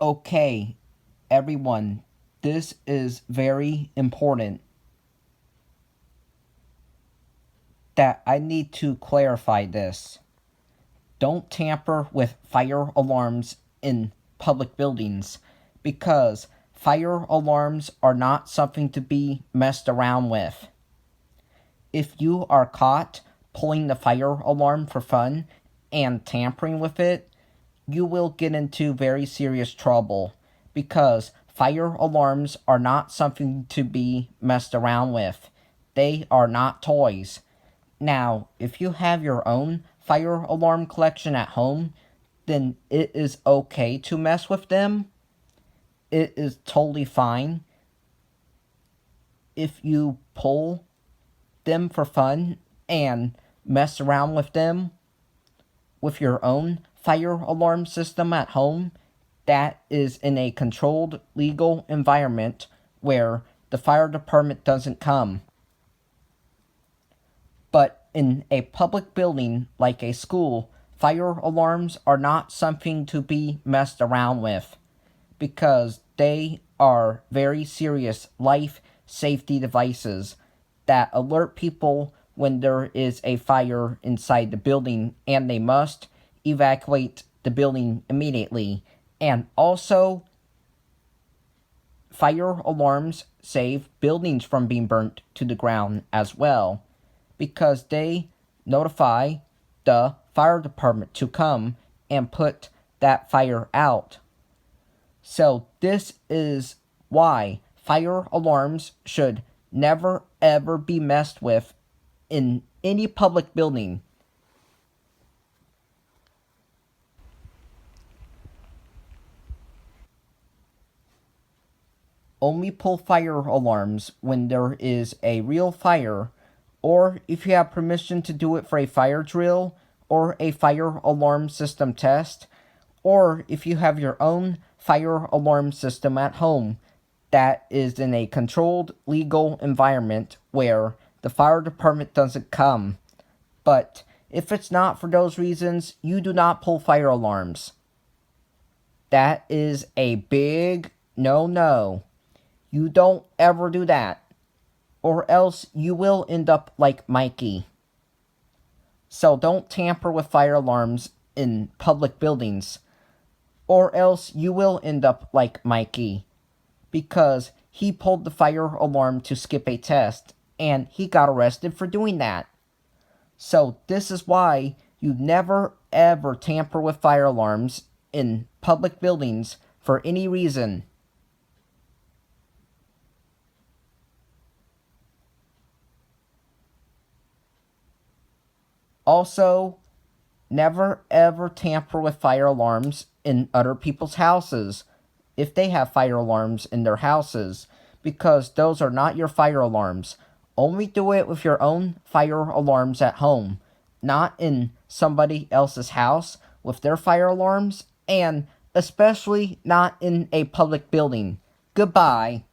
Okay, everyone, this is very important that I need to clarify this. Don't tamper with fire alarms in public buildings because fire alarms are not something to be messed around with. If you are caught pulling the fire alarm for fun and tampering with it, you will get into very serious trouble because fire alarms are not something to be messed around with. They are not toys. Now, if you have your own fire alarm collection at home, then it is okay to mess with them. It is totally fine if you pull them for fun and mess around with them with your own fire alarm system at home that is in a controlled legal environment where the fire department doesn't come. But in a public building like a school, fire alarms are not something to be messed around with because they are very serious life safety devices that alert people when there is a fire inside the building and they must evacuate the building immediately. And also, fire alarms save buildings from being burnt to the ground as well because they notify the fire department to come and put that fire out. So this is why fire alarms should never ever be messed with in any public building. Only pull fire alarms when there is a real fire, or if you have permission to do it for a fire drill or a fire alarm system test, or if you have your own fire alarm system at home that is in a controlled legal environment where the fire department doesn't come. But if it's not for those reasons, you do not pull fire alarms. That is a big no. You don't ever do that, or else you will end up like Mikey. So don't tamper with fire alarms in public buildings, or else you will end up like Mikey, because he pulled the fire alarm to skip a test, and he got arrested for doing that. So this is why you never ever tamper with fire alarms in public buildings for any reason. Also, never ever tamper with fire alarms in other people's houses if they have fire alarms in their houses, because those are not your fire alarms. Only do it with your own fire alarms at home, not in somebody else's house with their fire alarms, and especially not in a public building. Goodbye.